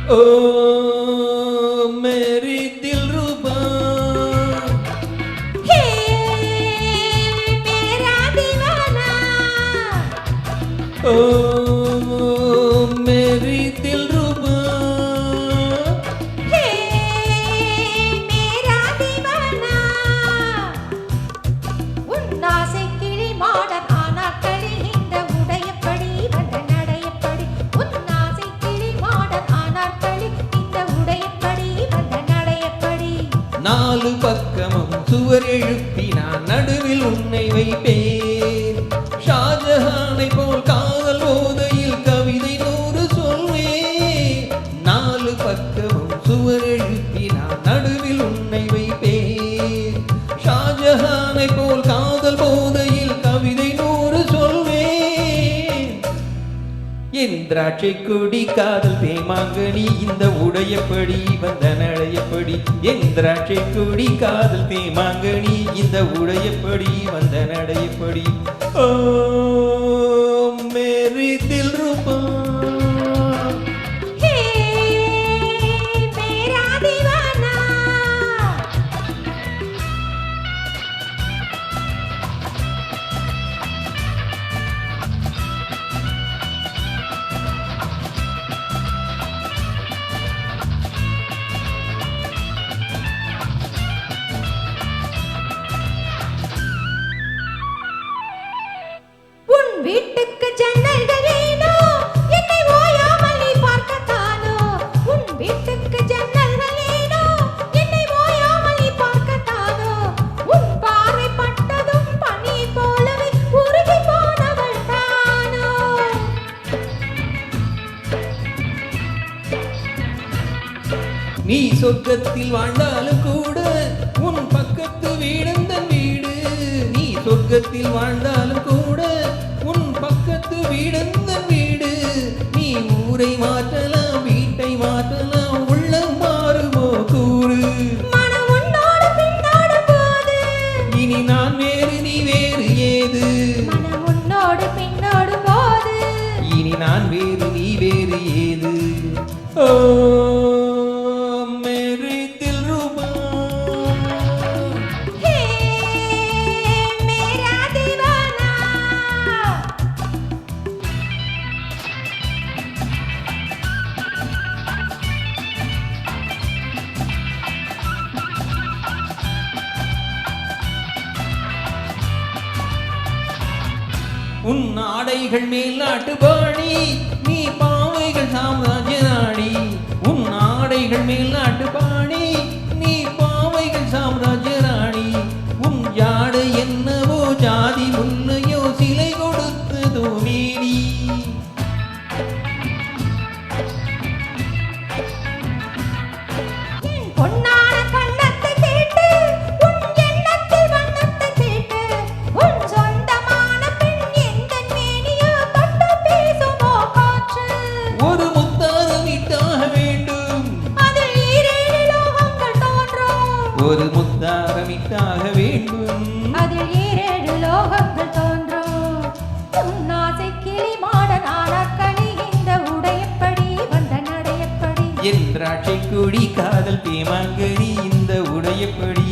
ओ मेरी दिलरुबा हे मेरा दीवाना ओ मेरी दिलरुबा हे मेरा दीवाना உன்னாசை கிளி மாடன் ஆனாக்களி இந்த உடையப்படி வந்த நடையப்படி உன்னாசை கிளி மாடன் ஆனாக்களி இந்த உடையப்படி வந்த நடையப்படி நாலு பக்கமும் சுவர் எழுப்பி நான் நடுவில் உன்னை வைப்பேன் ஷாஜஹானை போல் காதல் போதையில் கவிதை 100 சொல்வேன் நாலு பக்கமும் சுவர் எழுப்பி நான் நடுவில் உன்னை வைப்பேன் ஷாஜஹானை போல் காதல் போதையில் கவிதை 100 சொல்வேன் என் திராட்சை கொடி காதல் தேமாங்கனி இந்த உடையப்படி வந்த நடையப்படி என் திராட்சை கொடி காதல் தேமாங்கனி இந்த உடையப்படி வந்த நடையப்படி ஓ மேரி தில்ருபா हे मेरा दीवाना உன் வீட்டுக்கு ஜன்னல்கள் ஏனோ என்னை ஓயாமல் நீ பார்க்கத்தானோ உன் வீட்டுக்கு ஜன்னல்கள் ஏனோ என்னை ஓயாமல் நீ பார்க்கத்தானோ உன் பார்வை பட்டதும் பனி போலவே உருகி போனவள் தானோ நீ சொர்க்கத்தில் வாழ்ந்தாலும் கூட உன் பக்கத்து வீடந்தன் வீடு நீ சொர்க்கத்தில் வாழ்ந்தாலும் கூட உன் பக்கத்து வீடந்தன் வீடு நீ ஊரை மாற்றலாம் வீட்டை மாற்றலாம் உள்ளம் மாறுமோ கூறு மனம் உன்னோடு பின்னாடும் போது இனி நான் வேறு நீ வேறு ஏது மனம் உன்னோடு பின்னோடும் போது இனி நான் வேறு நீ வேறு ஏது ஓ மேரி தில்ருபா हे मेरा दीवाना உன் ஆடைகள் மேல் நாட்டு பாணி நீ பாவைகள் சாம்ராஜ்ய ராணி உன் ஆடைகள் மேல் நாட்டு பாணி நீ பாவைகள் சாம்ராஜ்ய ராணி உன் ஜாடு என்னவோ ஜாதி முல்லையோ சிலை கொடுத்ததோ மேனி என் பொன்னான கண்ணத்தை கேட்டு உன் எண்ணத்தில் வண்ணத்தை கேட்டு உன் சொந்தமான பெண் எந்தன் மேனியோ தொட்டு பேசுமோ காற்று ஒரு முத்தாரம் இட்டாக வேண்டும் அதில் ஈரேழு லோகங்கள் தோன்றும் ஒரு முத்தாரம் இட்டாக வேண்டும் அதில் ஈரேழு லோகங்கள் தோன்றும் உன் ஆசை கிளி மாடன் ஆனாக்களி இந்த உடையப்படி வந்த நடையப்படி என் திராட்சை கொடி காதல் தேமாங்கனி இந்த உடையப்படி